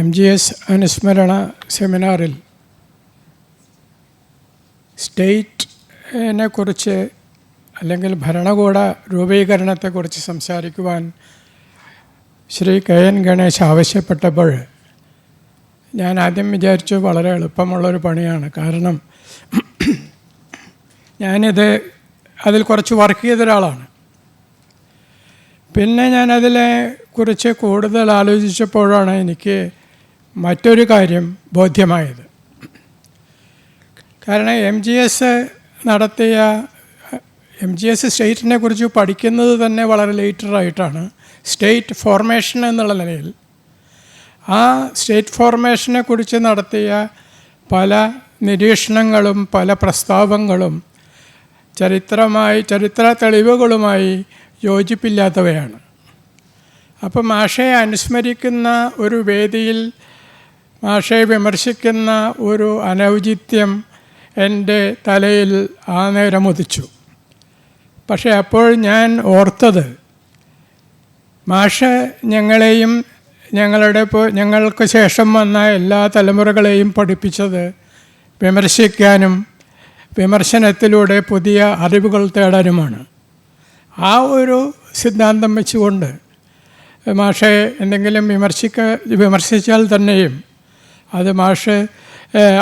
MGS അനുസ്മരണ സെമിനാറിൽ സ്റ്റേറ്റിനെ കുറിച്ച് അല്ലെങ്കിൽ ഭരണകൂട രൂപീകരണത്തെക്കുറിച്ച് സംസാരിക്കുവാൻ ശ്രീ KN ഗണേശ് ആവശ്യപ്പെട്ടപ്പോൾ ഞാൻ ആദ്യം വിചാരിച്ചു വളരെ എളുപ്പമുള്ളൊരു പണിയാണ്. കാരണം അതിൽ കുറച്ച് വർക്ക് ചെയ്ത ഒരാളാണ്. പിന്നെ ഞാൻ അതിനെ കുറിച്ച് കൂടുതൽ ആലോചിച്ചപ്പോഴാണ് എനിക്ക് മറ്റൊരു കാര്യം ബോധ്യമായത്. കാരണം MGS സ്റ്റേറ്റിനെ കുറിച്ച് പഠിക്കുന്നത് തന്നെ വളരെ ലേറ്ററായിട്ടാണ്. സ്റ്റേറ്റ് ഫോർമേഷൻ എന്നുള്ള നിലയിൽ ആ സ്റ്റേറ്റ് ഫോർമേഷനെ കുറിച്ച് നടത്തിയ പല നിരീക്ഷണങ്ങളും പല പ്രസ്താവങ്ങളും ചരിത്ര തെളിവുകളുമായി യോജിപ്പില്ലാത്തവയാണ്. അപ്പം മാഷയെ അനുസ്മരിക്കുന്ന ഒരു വേദിയിൽ മാഷയെ വിമർശിക്കുന്ന ഒരു അനൗചിത്യം എൻ്റെ തലയിൽ ആ നേരം ഉദിച്ചു. പക്ഷേ അപ്പോൾ ഞാൻ ഓർത്തത്, മാഷ് ഞങ്ങളെയും ഞങ്ങൾക്ക് ശേഷം വന്ന എല്ലാ തലമുറകളെയും പഠിപ്പിച്ചത് വിമർശിക്കാനും വിമർശനത്തിലൂടെ പുതിയ അറിവുകൾ തേടാനുമാണ്. ആ ഒരു സിദ്ധാന്തം വെച്ചുകൊണ്ട് മാഷെ എന്തെങ്കിലും വിമർശിച്ചാൽ തന്നെയും അത് മാഷ്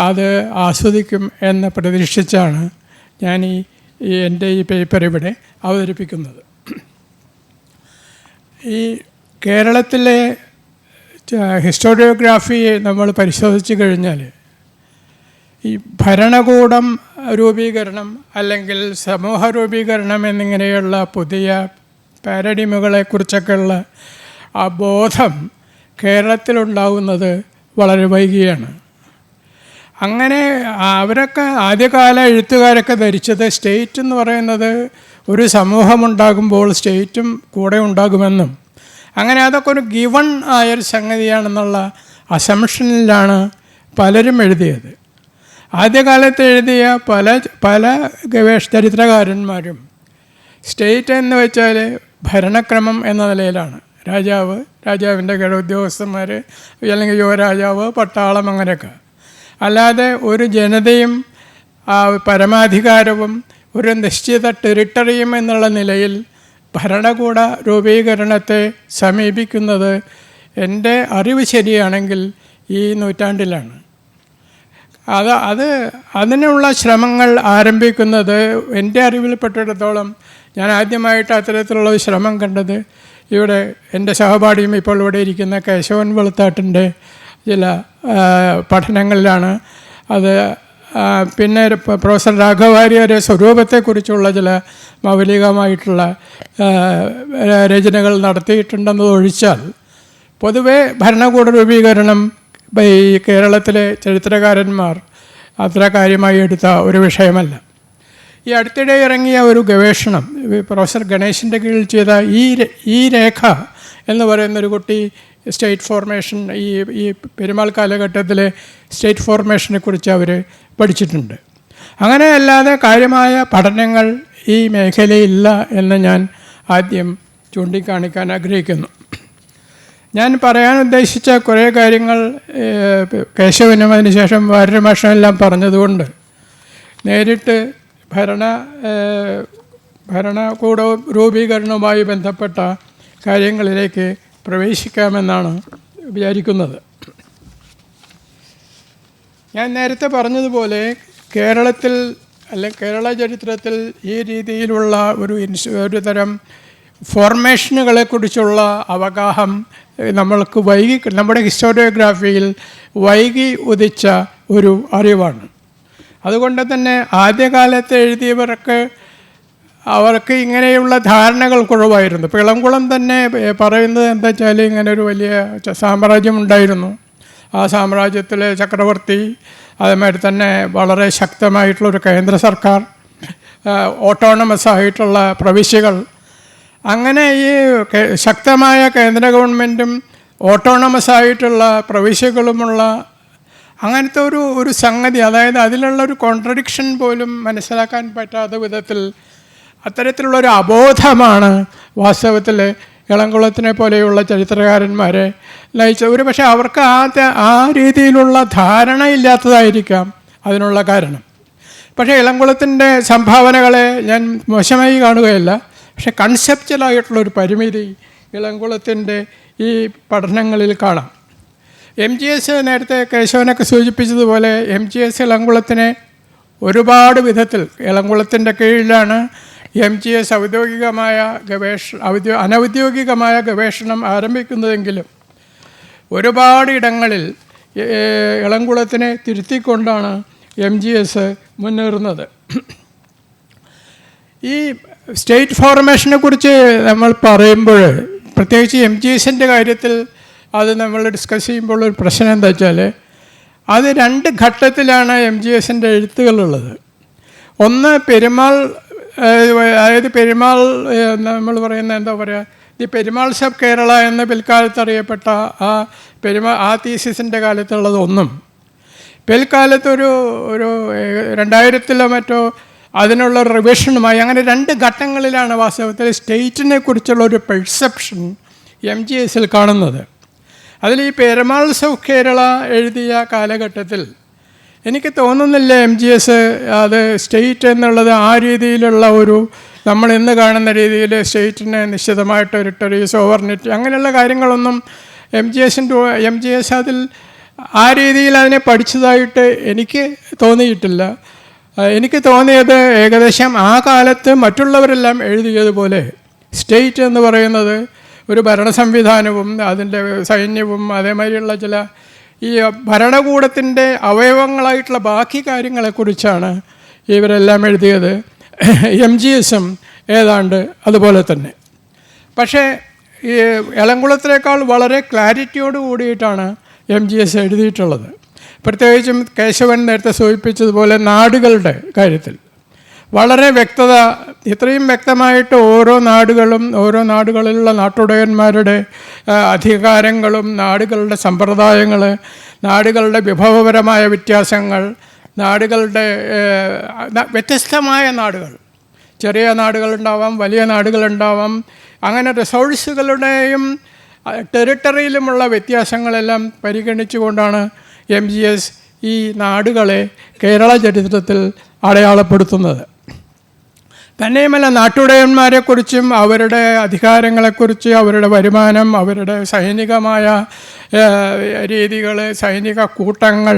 അത് ആസ്വദിക്കും എന്ന് പ്രതീക്ഷിച്ചാണ് ഞാൻ എൻ്റെ ഈ പേപ്പർ ഇവിടെ അവതരിപ്പിക്കുന്നത്. ഈ കേരളത്തിലെ ഹിസ്റ്റോറിയോഗ്രാഫിയെ നമ്മൾ പരിശോധിച്ച് കഴിഞ്ഞാൽ ഈ ഭരണകൂടം രൂപീകരണം അല്ലെങ്കിൽ സമൂഹ രൂപീകരണം എന്നിങ്ങനെയുള്ള പുതിയ പാരഡിമുകളെക്കുറിച്ചൊക്കെയുള്ള ആ ബോധം കേരളത്തിലുണ്ടാകുന്നത് വളരെ വൈകിയാണ്. അങ്ങനെ അവരൊക്കെ ആദ്യകാല എഴുത്തുകാരൊക്കെ ധരിച്ചത് സ്റ്റേറ്റ് എന്ന് പറയുന്നത് ഒരു സമൂഹമുണ്ടാകുമ്പോൾ സ്റ്റേറ്റും കൂടെ ഉണ്ടാകുമെന്നും അങ്ങനെ അതൊക്കെ ഒരു ഗിവൺ ആയൊരു സംഗതിയാണെന്നുള്ള അസംഷനിലാണ് പലരും എഴുതിയത്. ആദ്യകാലത്ത് എഴുതിയ പല ചരിത്രകാരന്മാരും സ്റ്റേറ്റ് എന്ന് വെച്ചാൽ ഭരണക്രമം എന്ന നിലയിലാണ്. രാജാവിൻ്റെ ഉദ്യോഗസ്ഥന്മാർ അല്ലെങ്കിൽ യുവരാജാവ്, പട്ടാളം, അങ്ങനെയൊക്കെ. അല്ലാതെ ഒരു ജനതയും പരമാധികാരവും ഒരു നിശ്ചിത ടെറിട്ടറിയും എന്നുള്ള നിലയിൽ ഭരണകൂട രൂപീകരണത്തെ സമീപിക്കുന്നത് എൻ്റെ അറിവ് ശരിയാണെങ്കിൽ ഈ നൂറ്റാണ്ടിലാണ്. അതിനുള്ള ശ്രമങ്ങൾ ആരംഭിക്കുന്നത് എൻ്റെ അറിവിൽപ്പെട്ടിടത്തോളം ഞാൻ ആദ്യമായിട്ട് അത്തരത്തിലുള്ള ശ്രമം കണ്ടത് ഇവിടെ എൻ്റെ സഹപാഠിയും ഇപ്പോൾ ഇവിടെ ഇരിക്കുന്ന കേശവൻ വെളുത്താട്ടിൻ്റെ ചില പഠനങ്ങളിലാണ്. അത് പിന്നെ പ്രൊഫസർ രാഘവാര്യരുടെ സ്വരൂപത്തെക്കുറിച്ചുള്ള ചില മൗലികമായിട്ടുള്ള രചനകൾ നടത്തിയിട്ടുണ്ടെന്നതൊഴിച്ചാൽ പൊതുവെ ഭരണകൂട രൂപീകരണം ഈ കേരളത്തിലെ ചരിത്രകാരന്മാർ അത്ര കാര്യമായി എടുത്ത ഒരു വിഷയമല്ല. ഈ അടുത്തിടെ ഇറങ്ങിയ ഒരു ഗവേഷണം പ്രൊഫസർ ഗണേശിൻ്റെ കീഴിൽ ചെയ്ത ഈ രേഖ എന്ന് പറയുന്നൊരു കുട്ടി സ്റ്റേറ്റ് ഫോർമേഷൻ ഈ പെരുമാൾ കാലഘട്ടത്തിലെ സ്റ്റേറ്റ് ഫോർമേഷനെ കുറിച്ച് അവർ പഠിച്ചിട്ടുണ്ട്. അങ്ങനെയല്ലാതെ കാര്യമായ പഠനങ്ങൾ ഈ മേഖലയില്ല എന്ന് ഞാൻ ആദ്യം ചൂണ്ടിക്കാണിക്കാൻ ആഗ്രഹിക്കുന്നു. ഞാൻ പറയാൻ ഉദ്ദേശിച്ച കുറേ കാര്യങ്ങൾ കേശവനും അതിനുശേഷം വാര്യമാഷെല്ലാം പറഞ്ഞതുകൊണ്ട് നേരിട്ട് ഭരണകൂട രൂപീകരണവുമായി ബന്ധപ്പെട്ട കാര്യങ്ങളിലേക്ക് പ്രവേശിക്കാമെന്നാണ് വിചാരിക്കുന്നത്. ഞാൻ നേരത്തെ പറഞ്ഞതുപോലെ കേരളത്തിൽ കേരള ചരിത്രത്തിൽ ഈ രീതിയിലുള്ള ഒരു തരം ഫോർമേഷനുകളെക്കുറിച്ചുള്ള അവഗാഹം നമ്മുടെ ഹിസ്റ്റോറിയോഗ്രാഫിയിൽ വൈകി ഉദിച്ച ഒരു അറിവാണ്. അതുകൊണ്ട് തന്നെ ആദ്യകാലത്ത് അവർക്ക് ഇങ്ങനെയുള്ള ധാരണകൾ കുറവായിരുന്നു. പിളംകുളം തന്നെ പറയുന്നത് എന്താ വെച്ചാൽ ഇങ്ങനെ ഒരു വലിയ സാമ്രാജ്യം ഉണ്ടായിരുന്നു. ആ സാമ്രാജ്യത്തിലെ ചക്രവർത്തി, അതേമാതിരി തന്നെ വളരെ ശക്തമായിട്ടുള്ളൊരു കേന്ദ്ര സർക്കാർ, ഓട്ടോണമസ് ആയിട്ടുള്ള പ്രവിശ്യകൾ, അങ്ങനെ ഈ ശക്തമായ കേന്ദ്ര ഗവൺമെൻറ്റും ഓട്ടോണമസ് ആയിട്ടുള്ള പ്രവിശ്യകളുമുള്ള അങ്ങനത്തെ ഒരു സംഗതി, അതായത് അതിലുള്ളൊരു കോൺട്രഡിക്ഷൻ പോലും മനസ്സിലാക്കാൻ പറ്റാത്ത വിധത്തിൽ അത്തരത്തിലുള്ളൊരു അബോധമാണ് വാസ്തവത്തിൽ ഇളംകുളത്തിനെ പോലെയുള്ള ചരിത്രകാരന്മാരെ നയിച്ച ഒരു പക്ഷേ അവർക്ക് ആ രീതിയിലുള്ള ധാരണ ഇല്ലാത്തതായിരിക്കാം അതിനുള്ള കാരണം. പക്ഷേ ഇളംകുളത്തിൻ്റെ സംഭാവനകളെ ഞാൻ മോശമായി കാണുകയല്ല. പക്ഷേ കൺസെപ്ച്വലായിട്ടുള്ളൊരു പരിമിതി ഇളംകുളത്തിൻ്റെ ഈ പഠനങ്ങളിൽ കാണാം. MGS നേരത്തെ കേശവനൊക്കെ സൂചിപ്പിച്ചതുപോലെ MGS ഇളംകുളത്തിനെ ഒരുപാട് വിധത്തിൽ, ഇളംകുളത്തിൻ്റെ കീഴിലാണ് MGS ഔദ്യോഗികമായ അനൗദ്യോഗികമായ ഗവേഷണം ആരംഭിക്കുന്നതെങ്കിലും ഒരുപാട് ഇടങ്ങളിൽ ഇളംകുളത്തിനെ തിരുത്തിക്കൊണ്ടാണ് MGS മുന്നേറുന്നത്. ഈ സ്റ്റേറ്റ് ഫോർമേഷനെ കുറിച്ച് നമ്മൾ പറയുമ്പോൾ, പ്രത്യേകിച്ച് MGSൻ്റെ കാര്യത്തിൽ അത് നമ്മൾ ഡിസ്കസ് ചെയ്യുമ്പോൾ ഒരു പ്രശ്നം എന്താ വെച്ചാൽ, അത് 2 ഘട്ടത്തിലാണ് MGSൻ്റെ എഴുത്തുകളുള്ളത്. ഒന്ന് പെരുമാൾ, അതായത് പെരുമാൾ നമ്മൾ എന്താ പറയുക, ദി പെരുമാൾസ് ഓഫ് കേരള എന്ന പിൽക്കാലത്ത് അറിയപ്പെട്ട ആ തീസിസിൻ്റെ കാലത്തുള്ളത് ഒന്നും, പിൽക്കാലത്തൊരു 2000-ലോ മറ്റോ അതിനുള്ള റിവിഷനുമായി, അങ്ങനെ 2 ഘട്ടങ്ങളിലാണ് വാസ്തവത്തിൽ സ്റ്റേറ്റിനെ കുറിച്ചുള്ള ഒരു പെർസെപ്ഷൻ MGSൽ കാണുന്നത്. അതിൽ ഈ പെരുമാൾസ് ഓഫ് കേരള എഴുതിയ കാലഘട്ടത്തിൽ എനിക്ക് തോന്നുന്നില്ല MGS അത് സ്റ്റേറ്റ് എന്നുള്ളത് ആ രീതിയിലുള്ള ഒരു, നമ്മൾ ഇന്ന് കാണുന്ന രീതിയിൽ സ്റ്റേറ്റിന് നിശ്ചിതമായ ടെറിട്ടറി, സോവർണിറ്റി, അങ്ങനെയുള്ള കാര്യങ്ങളൊന്നും MGS അതിൽ ആ രീതിയിൽ അതിനെ പഠിച്ചതായിട്ട് എനിക്ക് തോന്നിയിട്ടില്ല. എനിക്ക് തോന്നിയത് ഏകദേശം ആ കാലത്ത് മറ്റുള്ളവരെല്ലാം എഴുതിയതുപോലെ സ്റ്റേറ്റ് എന്ന് പറയുന്നത് ഒരു ഭരണ സംവിധാനവും അതിൻ്റെ സൈന്യവും അതേമാതിരിയുള്ള ചില ഈ ഭരണകൂടത്തിൻ്റെ അവയവങ്ങളായിട്ടുള്ള ബാക്കി കാര്യങ്ങളെക്കുറിച്ചാണ് ഇവരെല്ലാം എഴുതിയത്. MGSും ഏതാണ്ട് അതുപോലെ തന്നെ. പക്ഷേ ഈ ഇളംകുളത്തിനേക്കാൾ വളരെ ക്ലാരിറ്റിയോട് കൂടിയിട്ടാണ് MGS എഴുതിയിട്ടുള്ളത്. പ്രത്യേകിച്ചും കേശവൻ നേരത്തെ സൂചിപ്പിച്ചതുപോലെ നാടുകളുടെ കാര്യത്തിൽ വളരെ വ്യക്തത, ഇത്രയും വ്യക്തമായിട്ട് ഓരോ നാടുകളും ഓരോ നാടുകളിലുള്ള നാട്ടുടയന്മാരുടെ അധികാരങ്ങളും നാടുകളുടെ സമ്പ്രദായങ്ങൾ, നാടുകളുടെ വിഭവപരമായ വ്യത്യാസങ്ങൾ, നാടുകളുടെ വ്യത്യസ്തമായ നാടുകൾ, ചെറിയ നാടുകളുണ്ടാവാം, വലിയ നാടുകളുണ്ടാവാം, അങ്ങനെ റിസോഴ്സുകളുടെയും ടെറിട്ടറിയിലുമുള്ള വ്യത്യാസങ്ങളെല്ലാം പരിഗണിച്ചുകൊണ്ടാണ് MGS ഈ നാടുകളെ കേരള ചരിത്രത്തിൽ അടയാളപ്പെടുത്തുന്നത്. തന്നെയുമല്ല, നാട്ടുടയന്മാരെക്കുറിച്ചും അവരുടെ അധികാരങ്ങളെക്കുറിച്ച്, അവരുടെ വരുമാനം, അവരുടെ സൈനികമായ രീതികൾ, സൈനിക കൂട്ടങ്ങൾ,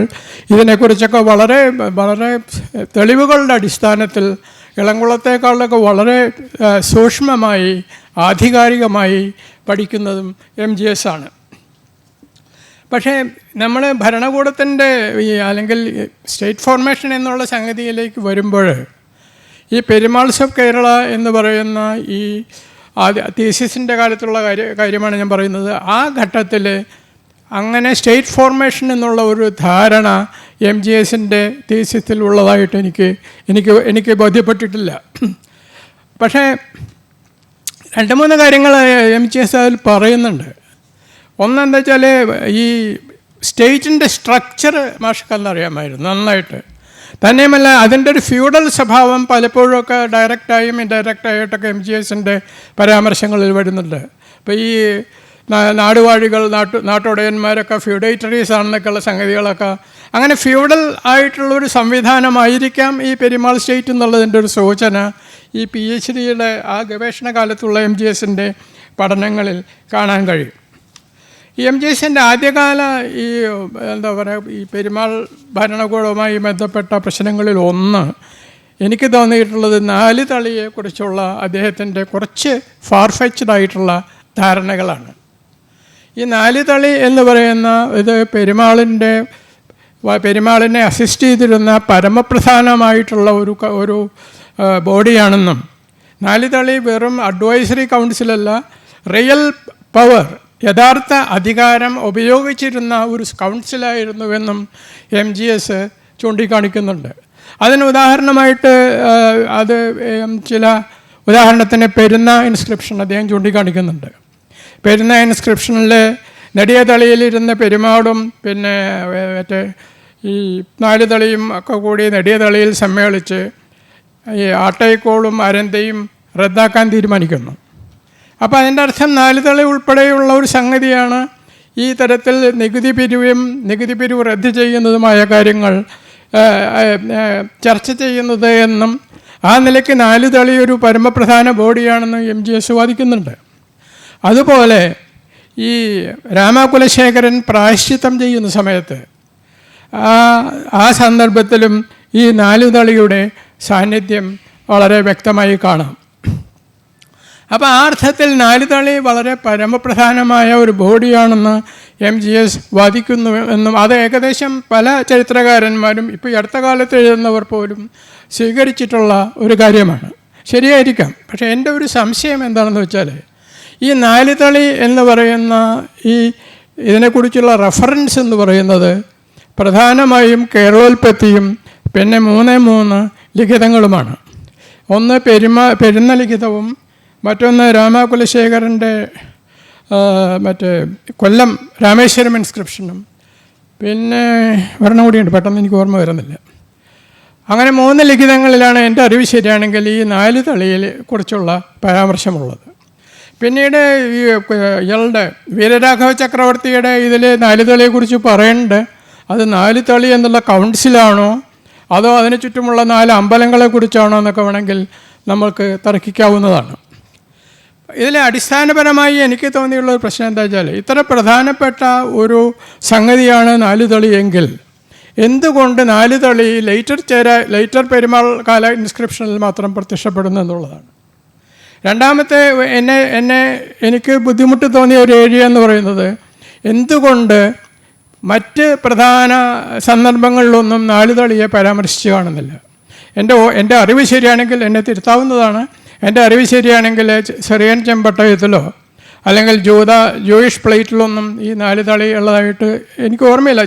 ഇതിനെക്കുറിച്ചൊക്കെ വളരെ വളരെ തെളിവുകളുടെ അടിസ്ഥാനത്തിൽ ഇളംകുളത്തേക്കാളൊക്കെ വളരെ സൂക്ഷ്മമായി ആധികാരികമായി പഠിക്കുന്നതും MGS ആണ്. പക്ഷേ നമ്മൾ ഭരണകൂടത്തിൻ്റെ അല്ലെങ്കിൽ സ്റ്റേറ്റ് ഫോർമേഷൻ എന്നുള്ള സംഗതിയിലേക്ക് വരുമ്പോൾ ഈ പെരുമാൾസ് ഓഫ് കേരള എന്ന് പറയുന്ന ഈ തീസിസിൻ്റെ കാലത്തുള്ള കാര്യമാണ് ഞാൻ പറയുന്നത്. ആ ഘട്ടത്തിൽ അങ്ങനെ സ്റ്റേറ്റ് ഫോർമേഷൻ എന്നുള്ള ഒരു ധാരണ MGSൻ്റെ തീസിസിൽ ഉള്ളതായിട്ട് എനിക്ക് ബോധ്യപ്പെട്ടിട്ടില്ല. പക്ഷേ 2-3 കാര്യങ്ങൾ MGS അതിൽ പറയുന്നുണ്ട്. ഒന്നെന്താ വെച്ചാൽ, ഈ സ്റ്റേറ്റിൻ്റെ സ്ട്രക്ചർ മാഷ്ക്കറിയാമായിരുന്നു നന്നായിട്ട്. തന്നെയുമല്ല, അതിൻ്റെ ഒരു ഫ്യൂഡൽ സ്വഭാവം പലപ്പോഴുമൊക്കെ ഡയറക്റ്റായും ഇൻഡയറക്റ്റായിട്ടൊക്കെ MGSൻ്റെ പരാമർശങ്ങളിൽ വരുന്നുണ്ട്. ഇപ്പോൾ ഈ നാടുവാഴികൾ, നാട്ടുടയന്മാരൊക്കെ ഫ്യൂഡേറ്ററീസ് ആണെന്നൊക്കെയുള്ള സംഗതികളൊക്കെ, അങ്ങനെ ഫ്യൂഡൽ ആയിട്ടുള്ളൊരു സംവിധാനമായിരിക്കാം ഈ പെരുമാൾ സ്റ്റേറ്റ് എന്നുള്ളതിൻ്റെ ഒരു സൂചന ഈ PhDയുടെ ആ ഗവേഷണ കാലത്തുള്ള MGSൻ്റെ പഠനങ്ങളിൽ കാണാൻ കഴിയും. ഈ MGSൻ്റെ ആദ്യകാല ഈ എന്താ പറയുക, ഈ പെരുമാൾ ഭരണകൂടവുമായി ബന്ധപ്പെട്ട പ്രശ്നങ്ങളിൽ ഒന്ന് എനിക്ക് തോന്നിയിട്ടുള്ളത് 4 തളിയെക്കുറിച്ചുള്ള അദ്ദേഹത്തിൻ്റെ കുറച്ച് ഫാർഫെച്ച്ഡായിട്ടുള്ള ധാരണകളാണ്. ഈ 4 തളി എന്ന് പറയുന്ന ഇത് പെരുമാളിനെ അസിസ്റ്റ് ചെയ്തിരുന്ന പരമപ്രധാനമായിട്ടുള്ള ഒരു ബോഡിയാണെന്നും 4 തളി വെറും അഡ്വൈസറി കൗൺസിലല്ല, റിയൽ പവർ, യഥാർത്ഥ അധികാരം ഉപയോഗിച്ചിരുന്ന ഒരു കൗൺസിലായിരുന്നുവെന്നും MGS ചൂണ്ടിക്കാണിക്കുന്നുണ്ട്. അതിന് ഉദാഹരണമായിട്ട് അത് ചില ഉദാഹരണത്തിന് പെരുന്ന ഇൻസ്ക്രിപ്ഷൻ അദ്ദേഹം ചൂണ്ടിക്കാണിക്കുന്നുണ്ട്. പെരുന്ന ഇൻസ്ക്രിപ്ഷനിൽ നെടിയതളിയിലിരുന്ന പെരുമാളും പിന്നെ മറ്റേ ഈ 4 തളിയും ഒക്കെ കൂടി നെടിയതളിയിൽ സമ്മേളിച്ച് ഈ ആട്ടയിക്കോളും അരന്തയും റദ്ദാക്കാൻ തീരുമാനിക്കുന്നു. അപ്പോൾ അതിൻ്റെ അർത്ഥം 4 തളി ഉൾപ്പെടെയുള്ള ഒരു സംഗതിയാണ് ഈ തരത്തിൽ നികുതി പിരിവ് റദ്ദ് ചെയ്യുന്നതുമായ കാര്യങ്ങൾ ചർച്ച ചെയ്യുന്നത് എന്നും ആ നിലയ്ക്ക് 4 തളി ഒരു പരമപ്രധാന ബോഡിയാണെന്ന് MGS വാദിക്കുന്നുണ്ട്. അതുപോലെ ഈ രാമകുലശേഖരൻ പ്രായശ്ചിത്തം ചെയ്യുന്ന സമയത്ത് ആ സന്ദർഭത്തിലും ഈ 4 തളിയുടെ സാന്നിധ്യം വളരെ വ്യക്തമായി കാണാം. അപ്പോൾ ആ അർത്ഥത്തിൽ 4 തളി വളരെ പരമപ്രധാനമായ ഒരു ബോഡിയാണെന്ന് MGS വാദിക്കുന്നു എന്നും അത് ഏകദേശം പല ചരിത്രകാരന്മാരും ഇപ്പോൾ ഈ അടുത്ത കാലത്ത് എഴുതുന്നവർ പോലും സ്വീകരിച്ചിട്ടുള്ള ഒരു കാര്യമാണ്. ശരിയായിരിക്കാം. പക്ഷേ എൻ്റെ ഒരു സംശയം എന്താണെന്ന് വെച്ചാൽ ഈ 4 തളി എന്ന് പറയുന്ന ഇതിനെക്കുറിച്ചുള്ള റെഫറൻസ് എന്ന് പറയുന്നത് പ്രധാനമായും കേരളോൽപ്പത്തിയും പിന്നെ 3 ലിഖിതങ്ങളുമാണ്. ഒന്ന് പെരുന്ന ലിഖിതവും മറ്റൊന്ന് രാമകുലശേഖരൻ്റെ കൊല്ലം രാമേശ്വരം ഇൻസ്ക്രിപ്ഷനും പിന്നെ ഒരെണ്ണം കൂടിയുണ്ട്, പെട്ടെന്ന് എനിക്ക് ഓർമ്മ വരുന്നില്ല. അങ്ങനെ 3 ലിഖിതങ്ങളിലാണ് എൻ്റെ അറിവ് ശരിയാണെങ്കിൽ ഈ 4 തളിയെ കുറിച്ചുള്ള പരാമർശമുള്ളത്. പിന്നീട് ഇയാളുടെ വീരരാഘവ ചക്രവർത്തിയുടെ ഇതിൽ 4 തളിയെക്കുറിച്ച് പറയുന്നുണ്ട്. അത് 4 തളി എന്നുള്ള കൗൺസിലാണോ അതോ അതിന് ചുറ്റുമുള്ള 4 അമ്പലങ്ങളെക്കുറിച്ചാണോ എന്നൊക്കെ വേണമെങ്കിൽ നമ്മൾക്ക് തർക്കിക്കാവുന്നതാണ്. ഇതിൽ അടിസ്ഥാനപരമായി എനിക്ക് തോന്നിയുള്ള ഒരു പ്രശ്നം എന്താ വെച്ചാൽ ഇത്ര പ്രധാനപ്പെട്ട ഒരു സംഗതിയാണ് 4 തളി എങ്കിൽ എന്തുകൊണ്ട് 4 തളി ലേറ്റർ പെരുമാൾ കാല ഇൻസ്ക്രിപ്ഷനിൽ മാത്രം പ്രത്യക്ഷപ്പെടുന്നു എന്നുള്ളതാണ്. രണ്ടാമത്തെ എനിക്ക് ബുദ്ധിമുട്ട് തോന്നിയ ഒരു ഏരിയ എന്ന് പറയുന്നത് എന്തുകൊണ്ട് മറ്റ് പ്രധാന സന്ദർഭങ്ങളിലൊന്നും 4 തളിയെ പരാമർശിച്ച് കാണുന്നില്ല. എൻ്റെ അറിവ് ശരിയാണെങ്കിൽ എന്നെ തിരുത്താവുന്നതാണ്. എൻ്റെ അറിവ് ശരിയാണെങ്കിൽ സിറിയൻ ചെമ്പട്ടയത്തിലോ അല്ലെങ്കിൽ ജൂയിഷ് പ്ലേറ്റിലൊന്നും ഈ 4 തളി ഉള്ളതായിട്ട് എനിക്ക് ഓർമ്മയില്ല.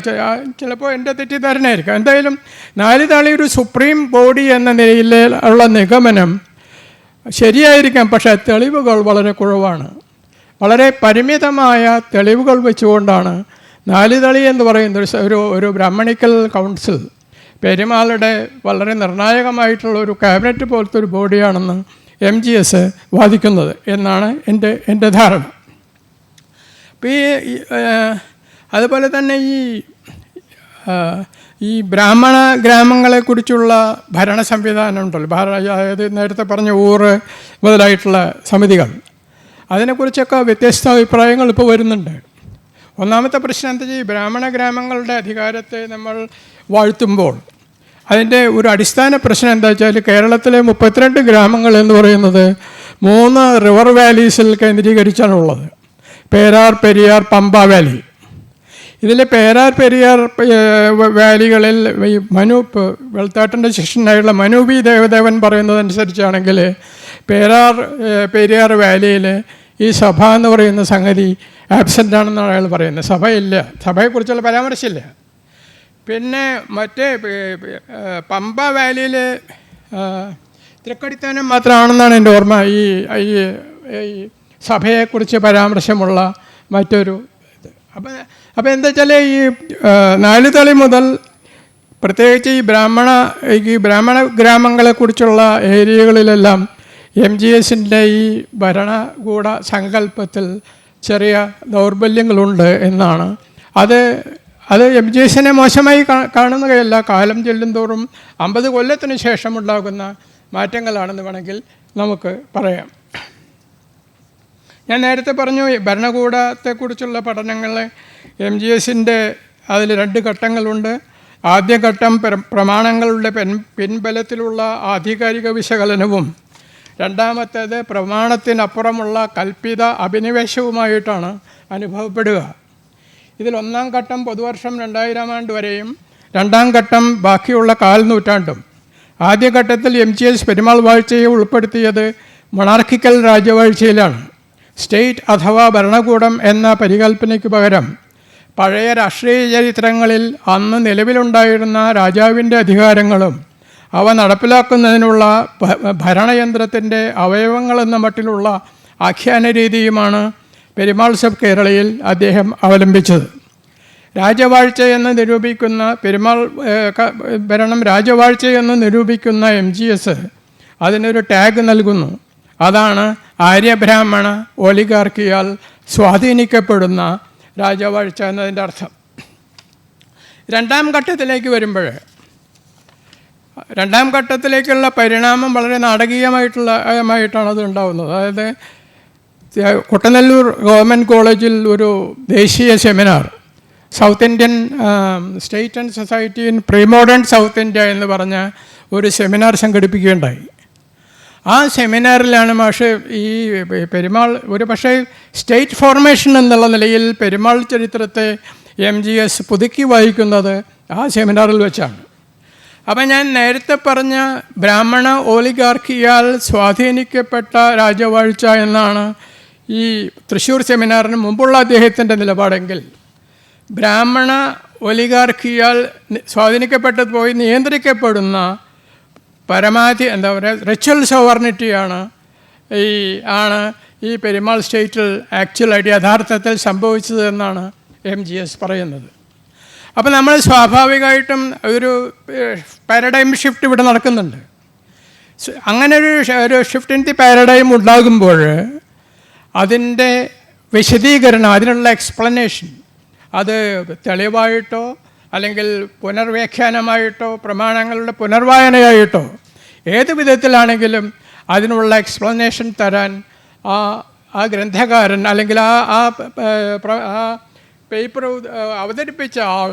ചിലപ്പോൾ എൻ്റെ തെറ്റിദ്ധാരണയായിരിക്കും. എന്തായാലും 4 തളി ഒരു സുപ്രീം ബോഡി എന്ന നിലയിൽ ഉള്ള നിഗമനം ശരിയായിരിക്കാം. പക്ഷേ തെളിവുകൾ വളരെ കുറവാണ്. വളരെ പരിമിതമായ തെളിവുകൾ വെച്ചുകൊണ്ടാണ് 4 തളി എന്ന് പറയുന്ന ഒരു ബ്രാഹ്മണിക്കൽ കൗൺസിൽ പെരുമാളുടെ വളരെ നിർണായകമായിട്ടുള്ള ഒരു ക്യാബിനറ്റ് പോലത്തെ ഒരു ബോഡിയാണെന്ന് MGS വാദിക്കുന്നത് എന്നാണ് എൻ്റെ ധാരണ. അതുപോലെ തന്നെ ഈ ബ്രാഹ്മണ ഗ്രാമങ്ങളെക്കുറിച്ചുള്ള ഭരണ സംവിധാനം ഉണ്ടല്ലോ, അതായത് നേരത്തെ പറഞ്ഞ ഊറ് മുതലായിട്ടുള്ള സമിതികൾ, അതിനെക്കുറിച്ചൊക്കെ വ്യത്യസ്ത അഭിപ്രായങ്ങൾ ഇപ്പോൾ വരുന്നുണ്ട്. ഒന്നാമത്തെ പ്രശ്നം എന്താ വെച്ചാൽ ഈ ബ്രാഹ്മണ ഗ്രാമങ്ങളുടെ അധികാരത്തെ നമ്മൾ വാഴ്ത്തുമ്പോൾ അതിൻ്റെ ഒരു അടിസ്ഥാന പ്രശ്നം എന്താ വെച്ചാൽ കേരളത്തിലെ 32 ഗ്രാമങ്ങൾ എന്ന് പറയുന്നത് 3 റിവർ വാലീസിൽ കേന്ദ്രീകരിച്ചാണുള്ളത്. പേരാർ, പെരിയാർ, പമ്പ വാലി. ഇതിൽ പേരാർ, പെരിയാർ വാലികളിൽ ഈ വെളുത്താട്ടൻ്റെ ശിഷ്യനായുള്ള മനു ബി ദേവദേവൻ പറയുന്നതനുസരിച്ചാണെങ്കിൽ പെരിയാർ വാലിയിൽ ഈ സഭ എന്ന് പറയുന്ന സംഗതി ആബ്സെൻ്റ് ആണെന്നാണ് അയാൾ പറയുന്നത്. സഭയില്ല, സഭയെക്കുറിച്ചുള്ള പരാമർശമില്ല. പിന്നെ പമ്പ വാലിയിൽ തൃക്കടിത്താനം മാത്രമാണെന്നാണ് എൻ്റെ ഓർമ്മ ഈ സഭയെക്കുറിച്ച് പരാമർശമുള്ള മറ്റൊരു ഇത്. അപ്പോൾ എന്താ വെച്ചാൽ ഈ 4 തളി മുതൽ പ്രത്യേകിച്ച് ഈ ബ്രാഹ്മണ ഗ്രാമങ്ങളെക്കുറിച്ചുള്ള ഏരിയകളിലെല്ലാം MGSൻ്റെ ഈ ഭരണകൂട സങ്കല്പത്തിൽ ചെറിയ ദൗർബല്യങ്ങളുണ്ട് എന്നാണ്. അത് MGSനെ മോശമായി കാണുന്നതല്ല, കാലം ചെല്ലുന്തോറും 50 കൊല്ലത്തിന് ശേഷമുണ്ടാകുന്ന മാറ്റങ്ങളാണെന്ന് വേണമെങ്കിൽ നമുക്ക് പറയാം. ഞാൻ നേരത്തെ പറഞ്ഞു ഭരണകൂടത്തെക്കുറിച്ചുള്ള പഠനങ്ങൾ MGSൻ്റെ അതിൽ 2 ഘട്ടങ്ങളുണ്ട്. ആദ്യ ഘട്ടം പ്രമാണങ്ങളുടെ പിൻബലത്തിലുള്ള ആധികാരിക വിശകലനവും രണ്ടാമത്തേത് പ്രമാണത്തിനപ്പുറമുള്ള കൽപ്പിത അഭിനിവേശവുമായിട്ടാണ് അനുഭവപ്പെടുക. ഇതിൽ 1-ാം ഘട്ടം പൊതുവർഷം 2000 ആണ്ട് വരെയും 2-ാം ഘട്ടം ബാക്കിയുള്ള 1/4 നൂറ്റാണ്ടും. ആദ്യഘട്ടത്തിൽ MGS പെരുമാൾ വാഴ്ചയെ ഉൾപ്പെടുത്തിയത് മൊണാർക്കിക്കൽ രാജവാഴ്ചയിലാണ്. സ്റ്റേറ്റ് അഥവാ ഭരണകൂടം എന്ന പരികൽപ്പനയ്ക്ക് പകരം പഴയ രാഷ്ട്രീയ ചരിത്രങ്ങളിൽ അന്ന് നിലവിലുണ്ടായിരുന്ന രാജാവിൻ്റെ അധികാരങ്ങളും അവ നടപ്പിലാക്കുന്നതിനുള്ള ഭരണയന്ത്രത്തിൻ്റെ അവയവങ്ങളെന്ന മട്ടിലുള്ള ആഖ്യാന രീതിയുമാണ് പെരുമാൾ സബ് കേരളയിൽ അദ്ദേഹം അവലംബിച്ചത്. രാജവാഴ്ചയെന്ന് നിരൂപിക്കുന്ന പെരുമാൾ ഭരണം രാജവാഴ്ചയെന്ന് നിരൂപിക്കുന്ന MGS അതിനൊരു ടാഗ് നൽകുന്നു. അതാണ് ആര്യബ്രാഹ്മണ ഒലിഗാർക്കിയാൽ സ്വാധീനിക്കപ്പെടുന്ന രാജവാഴ്ച എന്നതിൻ്റെ അർത്ഥം. രണ്ടാം ഘട്ടത്തിലേക്ക് വരുമ്പോൾ രണ്ടാം ഘട്ടത്തിലേക്കുള്ള പരിണാമം വളരെ നാടകീയമായിട്ടാണ് അത് ഉണ്ടാകുന്നത്. അതായത് കുട്ടനെല്ലൂർ ഗവൺമെൻറ് കോളേജിൽ ഒരു ദേശീയ seminar south Indian state and society in pre modern south India എന്ന് പറഞ്ഞ ഒരു സെമിനാർ സംഘടിപ്പിക്കുകയുണ്ടായി. ആ സെമിനാറിലാണ് മാഷ് ഈ പെരുമാൾ ഒരു പക്ഷേ സ്റ്റേറ്റ് ഫോർമേഷൻ എന്നുള്ള നിലയിൽ പെരുമാൾ ചരിത്രത്തെ MGS പുതുക്കി വായിക്കുന്നത് ആ സെമിനാറിൽ വെച്ചാണ്. അപ്പം ഞാൻ നേരത്തെ പറഞ്ഞ ബ്രാഹ്മണ ഓലിഗാർക്കിയാൽ സ്വാധീനിക്കപ്പെട്ട രാജവാഴ്ച എന്നാണ് ഈ തൃശ്ശൂർ സെമിനാറിന് മുമ്പുള്ള അദ്ദേഹത്തിൻ്റെ നിലപാടെങ്കിൽ, ബ്രാഹ്മണ ഒലിഗാർക്കിയാൽ സ്വാധീനിക്കപ്പെട്ടത് പോയി നിയന്ത്രിക്കപ്പെടുന്ന പരമാവധി എന്താ പറയുക റിച്വൽ സോവർണിറ്റിയാണ് ഈ പെരുമാൾ സ്റ്റേറ്റിൽ ആക്ച്വലായിട്ട് യഥാർത്ഥത്തിൽ സംഭവിച്ചത് എന്നാണ് MGS പറയുന്നത്. അപ്പോൾ നമ്മൾ സ്വാഭാവികമായിട്ടും ഒരു പാരഡൈം ഷിഫ്റ്റ് ഇവിടെ നടക്കുന്നുണ്ട്. അങ്ങനെ ഒരു ഷിഫ്റ്റ് ഇൻ ദി പാരഡൈം ഉണ്ടാകുമ്പോൾ അതിൻ്റെ വിശദീകരണം, അതിനുള്ള എക്സ്പ്ലനേഷൻ അത് തെളിവായിട്ടോ അല്ലെങ്കിൽ പുനർവ്യാഖ്യാനമായിട്ടോ പ്രമാണങ്ങളുടെ പുനർവായനയായിട്ടോ ഏത് വിധത്തിലാണെങ്കിലും അതിനുള്ള എക്സ്പ്ലനേഷൻ തരാൻ ആ ഗ്രന്ഥകാരൻ അല്ലെങ്കിൽ ആ പേപ്പർ അവതരിപ്പിച്ച ആൾ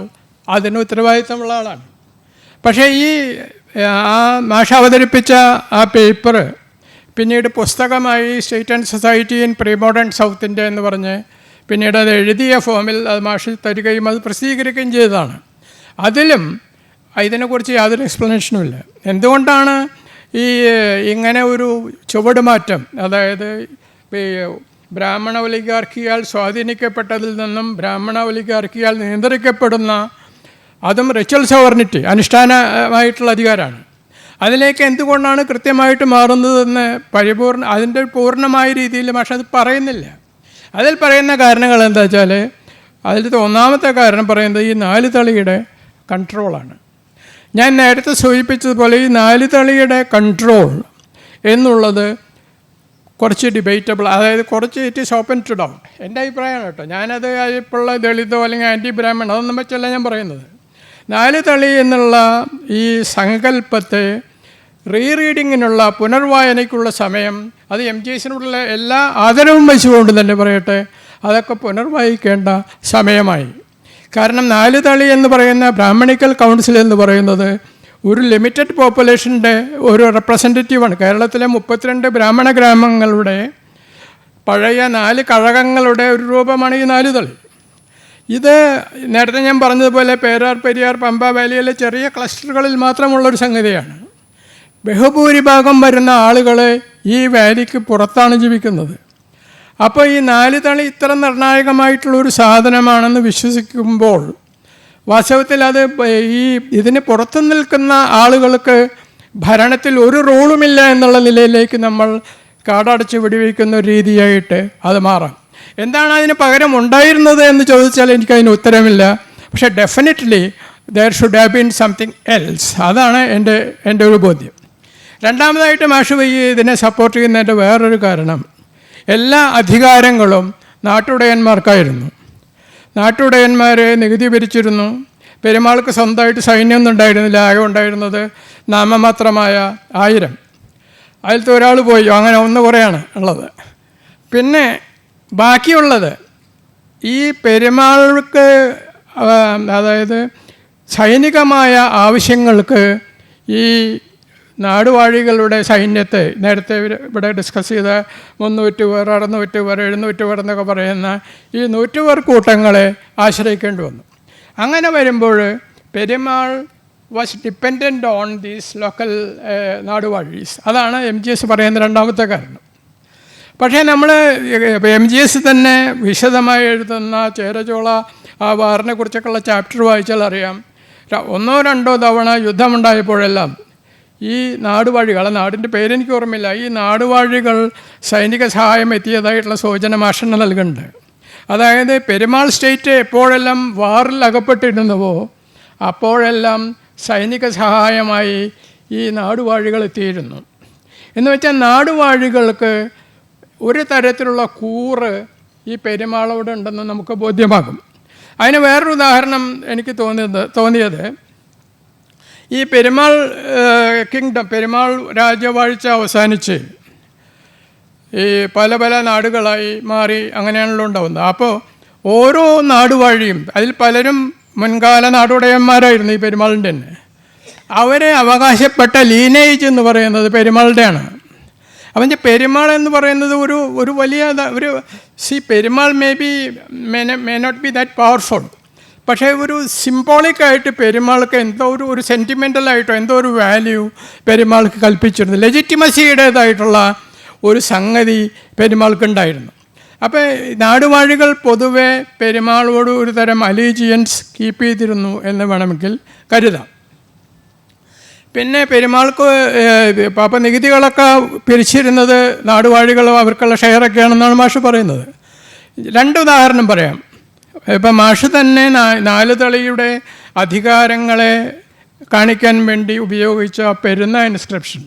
അതിന് ഉത്തരവാദിത്തമുള്ള ആളാണ്. പക്ഷേ ആ മാഷ അവതരിപ്പിച്ച ആ പേപ്പർ പിന്നീട് പുസ്തകമായി state and society in pre modern south India എന്ന് പറഞ്ഞ് പിന്നീട് അത് എഴുതിയ ഫോമിൽ അത് മാഷ് തരികയും അത് പ്രസിദ്ധീകരിക്കുകയും ചെയ്തതാണ്. അതിലും ഇതിനെക്കുറിച്ച് യാതൊരു എക്സ്പ്ലനേഷനുമില്ല. എന്തുകൊണ്ടാണ് ഇങ്ങനെ ഒരു ചുവടുമാറ്റം, അതായത് ബ്രാഹ്മണ ഒലിഗാർക്കിയാൽ സ്വാധീനിക്കപ്പെട്ടതിൽ നിന്നും ബ്രാഹ്മണ ഒലിഗാർക്കിയാൽ നിയന്ത്രിക്കപ്പെടുന്ന, അതും റിച്വൽ സോവർണിറ്റി അനുഷ്ഠാനമായിട്ടുള്ള അധികാരമാണ്, അതിലേക്ക് എന്തുകൊണ്ടാണ് കൃത്യമായിട്ട് മാറുന്നതെന്ന് അതിൻ്റെ പൂർണ്ണമായ രീതിയിൽ പക്ഷെ അത് പറയുന്നില്ല. അതിൽ പറയുന്ന കാരണങ്ങൾ എന്താ വെച്ചാൽ, അതിലത്തെ ഒന്നാമത്തെ കാരണം പറയുന്നത് ഈ 4 തളിയുടെ കൺട്രോളാണ്. ഞാൻ നേരത്തെ സൂചിപ്പിച്ചതുപോലെ ഈ 4 തളിയുടെ കൺട്രോൾ എന്നുള്ളത് കുറച്ച് ഡിബേറ്റബിൾ, അതായത് കുറച്ച് it is open to doubt. എൻ്റെ അഭിപ്രായമാണ് കേട്ടോ. ഞാനത് ഇപ്പോഴുള്ള ദളിതോ അല്ലെങ്കിൽ ആൻറ്റി ബ്രാഹ്മൺ അതൊന്നും വെച്ചല്ല ഞാൻ പറയുന്നത്. 4 തളി എന്നുള്ള ഈ സങ്കല്പത്തെ റീറീഡിങ്ങിനുള്ള പുനർവായനയ്ക്കുള്ള സമയം അത് MGSനോടുള്ള എല്ലാ ആദരവും വെച്ചുകൊണ്ട് തന്നെ പറയട്ടെ, അതൊക്കെ പുനർവായിക്കേണ്ട സമയമായി. കാരണം 4 തളി എന്ന് പറയുന്ന ബ്രാഹ്മണിക്കൽ കൗൺസിൽ എന്ന് പറയുന്നത് ഒരു ലിമിറ്റഡ് പോപ്പുലേഷൻ്റെ ഒരു റെപ്രസെൻറ്റേറ്റീവാണ്. കേരളത്തിലെ 32 ബ്രാഹ്മണ ഗ്രാമങ്ങളുടെ പഴയ 4 കഴകങ്ങളുടെ ഒരു രൂപമാണ് ഈ 4 തളി. ഇത് നേരത്തെ ഞാൻ പറഞ്ഞതുപോലെ പേരാർ, പെരിയാർ, പമ്പ വാലിയിലെ ചെറിയ ക്ലസ്റ്ററുകളിൽ മാത്രമുള്ളൊരു സംഗതിയാണ്. ബഹുഭൂരിഭാഗം വരുന്ന ആളുകൾ ഈ വാലിക്ക് പുറത്താണ് ജീവിക്കുന്നത്. അപ്പോൾ ഈ 4 തളി ഇത്ര നിർണായകമായിട്ടുള്ളൊരു സാധനമാണെന്ന് വിശ്വസിക്കുമ്പോൾ വാസ്തവത്തിൽ അത് ഇതിന് പുറത്തു നിൽക്കുന്ന ആളുകൾക്ക് ഭരണത്തിൽ ഒരു റോളുമില്ല എന്നുള്ള നിലയിലേക്ക് നമ്മൾ കാടടച്ച് വെടിവെക്കുന്ന ഒരു രീതിയായിട്ട് അത് മാറാം. എന്താണ് അതിന് പകരം ഉണ്ടായിരുന്നത് എന്ന് ചോദിച്ചാൽ എനിക്കതിന് ഉത്തരമില്ല. പക്ഷേ definitely there should have been something else. അതാണ് എൻ്റെ ഒരു ബോധ്യം. രണ്ടാമതായിട്ട് മാഷ് ഇതിനെ സപ്പോർട്ട് ചെയ്യുന്നതിൻ്റെ വേറൊരു കാരണം, എല്ലാ അധികാരങ്ങളും നാട്ടുടയന്മാർക്കായിരുന്നു. നാട്ടുടയന്മാർ നികുതി പിരിച്ചിരുന്നു. പെരുമാൾക്ക് സ്വന്തമായിട്ട് സൈന്യമൊന്നും ഉണ്ടായിരുന്നില്ല. ആകെ ഉണ്ടായിരുന്നത് നാമമാത്രമായ 1000. അതിലത്തെ ഒരാൾ പോയി, അങ്ങനെ ഒന്ന് കുറയാണ് ഉള്ളത്. പിന്നെ ബാക്കിയുള്ളത് ഈ പെരുമാൾക്ക്, അതായത് സൈനികമായ ആവശ്യങ്ങൾക്ക് ഈ നാടുവാഴികളുടെ സൈന്യത്തെ നേരത്തെ ഇവിടെ ഡിസ്കസ് ചെയ്ത 300 പേർ, 600 പേർ, 700 പേർ എന്നൊക്കെ പറയുന്ന ഈ 100 പേർ കൂട്ടങ്ങളെ ആശ്രയിക്കേണ്ടി വന്നു. അങ്ങനെ വരുമ്പോൾ Perumal was dependent on these local നാടുവാഴീസ്. അതാണ് MGS പറയുന്ന രണ്ടാമത്തെ കാരണം. പക്ഷേ നമ്മൾ MGS തന്നെ വിശദമായി എഴുതുന്ന ചേരചോള ആ വാറിനെ കുറിച്ചൊക്കെയുള്ള ചാപ്റ്റർ വായിച്ചാൽ അറിയാം, 1 or 2 തവണ യുദ്ധമുണ്ടായപ്പോഴെല്ലാം ഈ നാടുവാഴികൾ, നാടിൻ്റെ പേരെനിക്ക് ഓർമ്മയില്ല, ഈ നാടുവാഴികൾ സൈനിക സഹായം എത്തിയതായിട്ടുള്ള സൂചന മാഷന് നൽകുന്നുണ്ട്. അതായത് പെരുമാൾ സ്റ്റേറ്റ് എപ്പോഴെല്ലാം വാറിൽ അകപ്പെട്ടിരുന്നുവോ അപ്പോഴെല്ലാം സൈനിക സഹായമായി ഈ നാടുവാഴികൾ എത്തിയിരുന്നു. എന്ന് വെച്ചാൽ നാടുവാഴികൾക്ക് ഒരു തരത്തിലുള്ള കൂറ് ഈ പെരുമാളോട് ഉണ്ടെന്ന് നമുക്ക് ബോധ്യമാകും. അതിന് വേറൊരു ഉദാഹരണം എനിക്ക് തോന്നിയത് ഈ പെരുമാൾ കിങ്ഡം, പെരുമാൾ രാജവാഴ്ച അവസാനിച്ച് ഈ പല പല നാടുകളായി മാറി, അങ്ങനെയാണല്ലോ ഉണ്ടാവുന്നത്. അപ്പോൾ ഓരോ നാടുവാഴിയും, അതിൽ പലരും മുൻകാല നാടുടയന്മാരായിരുന്നു ഈ പെരുമാളിൻ്റെ തന്നെ, അവരെ അവകാശപ്പെട്ട ലീനേജ് എന്ന് പറയുന്നത് പെരുമാളുടെയാണ്. അവൻ്റെ പെരുമാൾ എന്ന് പറയുന്നത് ഒരു വലിയ Perumal may not be that powerful, പക്ഷേ ഒരു സിംബോളിക്കായിട്ട് പെരുമാൾക്ക് എന്തോ ഒരു സെൻറ്റിമെൻ്റലായിട്ടോ എന്തോ ഒരു വാല്യൂ പെരുമാൾക്ക് കൽപ്പിച്ചിരുന്നു. ലെജിറ്റിമസിയുടേതായിട്ടുള്ള ഒരു സംഗതി പെരുമാൾക്കുണ്ടായിരുന്നു. അപ്പോൾ നാടുവാഴികൾ പൊതുവെ പെരുമാളോട് ഒരു തരം അലീജിയൻസ് കീപ്പ് ചെയ്തിരുന്നു എന്ന് വേണമെങ്കിൽ കരുതാം. പിന്നെ പെരുമാൾക്ക് അപ്പോൾ നികുതികളൊക്കെ പിരിച്ചിരുന്നത് നാടുവാഴികളോ അവർക്കുള്ള ഷെയറൊക്കെയാണെന്നാണ് മാഷ് പറയുന്നത്. രണ്ട് ഉദാഹരണം പറയാം. ഇപ്പം മാഷ് തന്നെ നാലുതളിയുടെ അധികാരങ്ങളെ കാണിക്കാൻ വേണ്ടി ഉപയോഗിച്ച പെരുന്ന ഇൻസ്ക്രിപ്ഷൻ,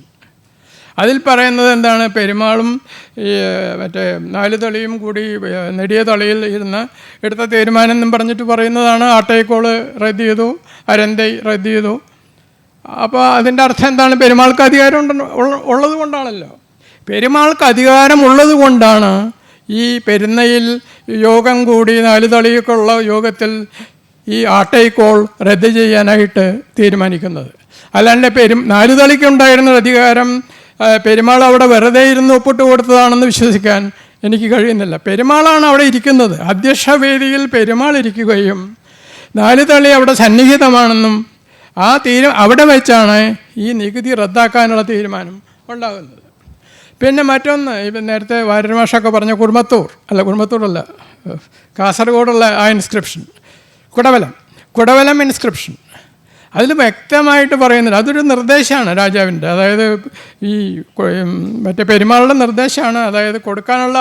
അതിൽ പറയുന്നത് എന്താണ്? പെരുമാളും ഈ മറ്റേ നാലുതളിയും കൂടി നെടിയ തളിയിൽ ഇരുന്ന് എടുത്ത തീരുമാനം എന്നും പറഞ്ഞിട്ട് പറയുന്നതാണ് ആട്ടേക്കോള് റദ്ദ് ചെയ്തു, അരന്തൈ റദ്ദ് ചെയ്തു. അപ്പോൾ അതിൻ്റെ അർത്ഥം എന്താണ്? പെരുമാൾക്ക് അധികാരം ഉള്ളത് കൊണ്ടാണല്ലോ. പെരുമാൾക്ക് അധികാരം ഉള്ളത് കൊണ്ടാണ് ഈ പെരുന്നയിൽ യോഗം കൂടി നാലുതളിയൊക്കെ ഉള്ള യോഗത്തിൽ ഈ ആട്ടൈക്കോൾ റദ്ദ് ചെയ്യാനായിട്ട് തീരുമാനിക്കുന്നത്. അല്ലാണ്ട് നാലുതളിക്കുണ്ടായിരുന്ന അധികാരം പെരുമാൾ അവിടെ വെറുതെ ഇരുന്ന് ഒപ്പിട്ട് കൊടുത്തതാണെന്ന് വിശ്വസിക്കാൻ എനിക്ക് കഴിയുന്നില്ല. പെരുമാളാണ് അവിടെ ഇരിക്കുന്നത്. അധ്യക്ഷവേദിയിൽ പെരുമാൾ ഇരിക്കുകയും നാലുതളി അവിടെ സന്നിഹിതമാണെന്നും അവിടെ വെച്ചാണ് ഈ നികുതി റദ്ദാക്കാനുള്ള തീരുമാനം ഉണ്ടാകുന്നത്. പിന്നെ മറ്റൊന്ന്, ഇപ്പം നേരത്തെ വാര്യമാഷൊക്കെ പറഞ്ഞ കുടുംബത്തൂറല്ല, കാസർഗോഡുള്ള ആ ഇൻസ്ക്രിപ്ഷൻ, കുടവലം ഇൻസ്ക്രിപ്ഷൻ, അതിൽ വ്യക്തമായിട്ട് പറയുന്നുണ്ട്. അതൊരു നിർദ്ദേശമാണ് രാജാവിൻ്റെ, അതായത് ഈ മറ്റേ പെരുമാളുടെ നിർദ്ദേശമാണ്. അതായത് കൊടുക്കാനുള്ള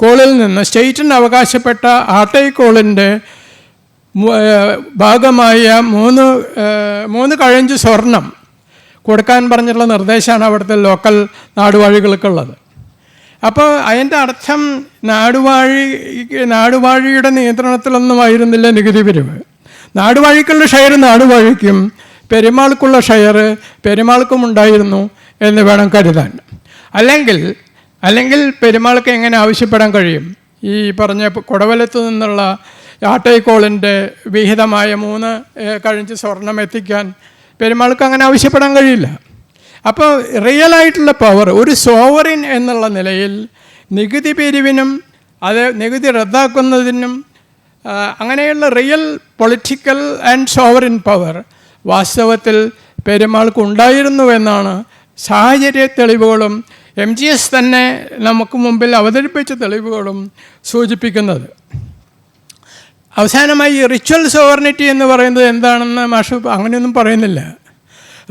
കോളിൽ നിന്ന് സ്റ്റേറ്റിന് അവകാശപ്പെട്ട ആട്ടൈക്കോളിൻ്റെ ഭാഗമായ 3 കഴഞ്ച് സ്വർണം കൊടുക്കാൻ പറഞ്ഞിട്ടുള്ള നിർദ്ദേശമാണ് അവിടുത്തെ ലോക്കൽ നാടുവാഴികൾക്കുള്ളത്. അപ്പോൾ അതിൻ്റെ അർത്ഥം നാടുവാഴിയുടെ നിയന്ത്രണത്തിലൊന്നും ആയിരുന്നില്ല നികുതി പിരിവ്. നാടുവാഴിക്കുള്ള ഷെയർ നാടുവാഴിക്കും, പെരുമാൾക്കുള്ള ഷെയർ പെരുമാൾക്കും ഉണ്ടായിരുന്നു എന്ന് വേണം കരുതാൻ. അല്ലെങ്കിൽ പെരുമാൾക്ക് എങ്ങനെ ആവശ്യപ്പെടാൻ കഴിയും? ഈ പറഞ്ഞ കുടവലത്തു നിന്നുള്ള ആട്ടൈക്കോളിൻ്റെ വിഹിതമായ 3 കഴഞ്ച് സ്വർണം എത്തിക്കാൻ പെരുമാൾക്ക് അങ്ങനെ ആവശ്യപ്പെടാൻ കഴിയില്ല. അപ്പോൾ റിയലായിട്ടുള്ള പവർ ഒരു സോവറിൻ എന്നുള്ള നിലയിൽ നികുതി പിരിവിനും നികുതി റദ്ദാക്കുന്നതിനും അങ്ങനെയുള്ള real political and sovereign power വാസ്തവത്തിൽ പെരുമാൾക്ക് ഉണ്ടായിരുന്നുവെന്നാണ് സാഹചര്യ തെളിവുകളും MGS തന്നെ നമുക്ക് മുമ്പിൽ അവതരിപ്പിച്ച തെളിവുകളും സൂചിപ്പിക്കുന്നത്. അവസാനമായി റിച്വൽ സോവർണിറ്റി എന്ന് പറയുന്നത് എന്താണെന്ന് മാഷ് അങ്ങനെയൊന്നും പറയുന്നില്ല.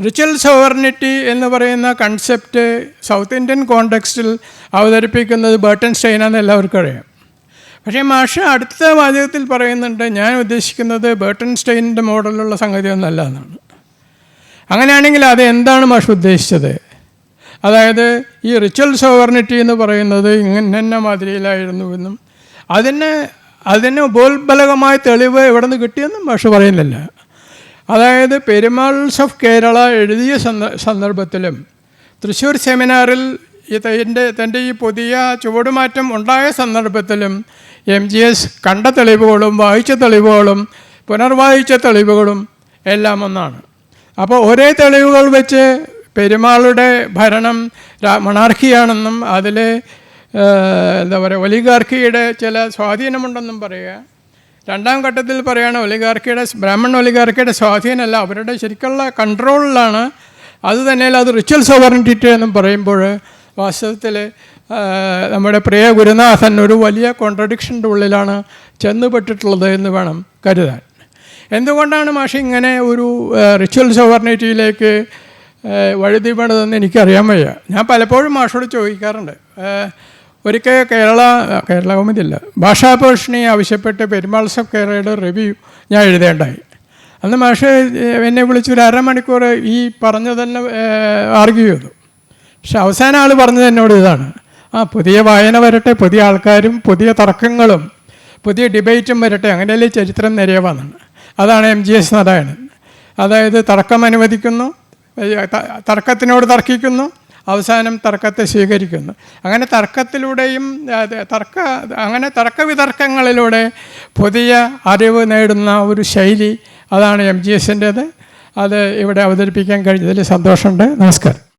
റിച്വൽ സോവർണിറ്റി എന്ന് പറയുന്ന കൺസെപ്റ്റ് സൗത്ത് ഇന്ത്യൻ കോണ്ടെക്സ്റ്റിൽ അവതരിപ്പിക്കുന്നത് ബർട്ടൻസ്റ്റൈനാണെന്ന് എല്ലാവർക്കും അറിയാം. പക്ഷേ മാഷ് അടുത്ത വാചകത്തിൽ പറയുന്നുണ്ട്, ഞാൻ ഉദ്ദേശിക്കുന്നത് ബർട്ടൻസ്റ്റൈനിൻ്റെ മോഡലുള്ള സംഗതിയൊന്നല്ല എന്നാണ്. അങ്ങനെയാണെങ്കിൽ അത് എന്താണ് മാഷ് ഉദ്ദേശിച്ചത്? അതായത് ഈ റിച്വൽ സോവർണിറ്റി എന്ന് പറയുന്നത് ഇങ്ങനെ മാതിരിയിലായിരുന്നുവെന്നും അതിന് ഉപോത്ബലകമായ തെളിവ് എവിടെ നിന്ന് കിട്ടിയെന്നും മാഷ് പറയുന്നില്ല. അതായത് പെരുമാൾസ് ഓഫ് കേരള എഴുതിയ സന്ദർഭത്തിലും തൃശ്ശൂർ സെമിനാറിൽ തൻ്റെ ഈ പുതിയ ചുവടുമാറ്റം ഉണ്ടായ സന്ദർഭത്തിലും MGS കണ്ട തെളിവുകളും വായിച്ച തെളിവുകളും പുനർവായിച്ച തെളിവുകളും എല്ലാം ഒന്നാണ്. അപ്പോൾ ഒരേ തെളിവുകൾ വെച്ച് പെരുമാളുടെ ഭരണം മൊണാർക്കിയാണെന്നും അതിൽ എന്താ പറയുക ഒലിഗാർക്കിയുടെ ചില സ്വാധീനമുണ്ടെന്നും പറയുക. രണ്ടാം ഘട്ടത്തിൽ പറയുകയാണ് ബ്രാഹ്മൺ ഒലിഗാർക്കിയുടെ സ്വാധീനമല്ല, അവരുടെ ശരിക്കുള്ള കൺട്രോളിലാണ്. അത് തന്നെയല്ല അത് റിച്വൽ സോവറിനിറ്റി എന്നും പറയുമ്പോൾ വാസ്തവത്തിൽ നമ്മുടെ പ്രിയ ഗുരുനാഥൻ ഒരു വലിയ കോൺട്രഡിക്ഷൻ്റെ ഉള്ളിലാണ് ചെന്നുപെട്ടിട്ടുള്ളത് എന്ന് വേണം കരുതാൻ. എന്തുകൊണ്ടാണ് മാഷി ഇങ്ങനെ ഒരു റിച്വൽ സോവറിനിറ്റിയിലേക്ക് വഴുതിപെടുന്നതെന്ന് എനിക്കറിയാൻ വയ്യ. ഞാൻ പലപ്പോഴും മാഷോട് ചോദിക്കാറുണ്ട്. ഒരിക്കൽ കേരള കൗമുദിയല്ല, ഭാഷാഭൂഷണി ആവശ്യപ്പെട്ട് പെരുമാൾസ് ഓഫ് കേരളയുടെ റിവ്യൂ ഞാൻ എഴുതേണ്ടായി. അന്ന് മാഷ് എന്നെ വിളിച്ച് ഒരു അരമണിക്കൂർ ഈ പറഞ്ഞതെന്നെ ആർഗ്യൂ ചെയ്തു. പക്ഷെ അവസാനം ആൾ പറഞ്ഞത് എന്നോട് ഇതാണ്, പുതിയ വായന വരട്ടെ, പുതിയ ആൾക്കാരും പുതിയ തർക്കങ്ങളും പുതിയ ഡിബേറ്റും വരട്ടെ, അങ്ങനെയല്ലേ ചരിത്രം നിരയവാന്നാണ്. അതാണ് MGS നാരായണൻ. അതായത് തർക്കം അനുവദിക്കുന്നു, തർക്കത്തിനോട് തർക്കിക്കുന്നു, അവസാനം തർക്കത്തെ സ്വീകരിക്കുന്നു. അങ്ങനെ തർക്കത്തിലൂടെയും അങ്ങനെ തർക്കവിതർക്കങ്ങളിലൂടെ പുതിയ അറിവ് നേടുന്ന ഒരു ശൈലി, അതാണ് MGSൻ്റേത്. അത് ഇവിടെ അവതരിപ്പിക്കാൻ കഴിഞ്ഞതിൽ സന്തോഷമുണ്ട്. നമസ്കാരം.